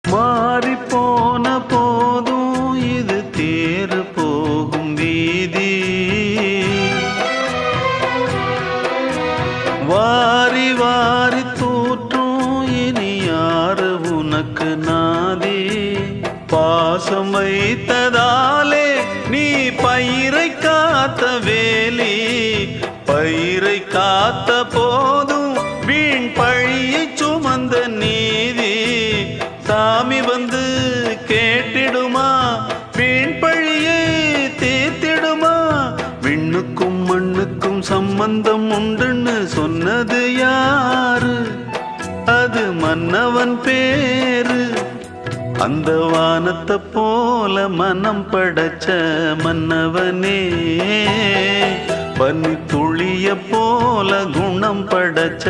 மாறி போன போதும் இது தேறு போகும் வீதி. வாரி வாரி தூற்றும் இனி யாரு உனக்கு நாதி. பாசம் வைத்ததாலே நீ பயிரை காத்த வேலி. பயிரை காத்த போதும் வீண் பழியை சுமந்த நீதி. சாமி வந்து கேட்டிடுமா, வீண் பழியை தீர்த்திடுமா. விண்ணுக்கும் மண்ணுக்கும் சம்பந்தம் உண்டுன்னு சொன்னது யாரு? அது மன்னவன் பேரு. அந்த வானத்தை போல மனம் படைச்ச மன்னவனே, பனி துளிய போல குணம் படைச்ச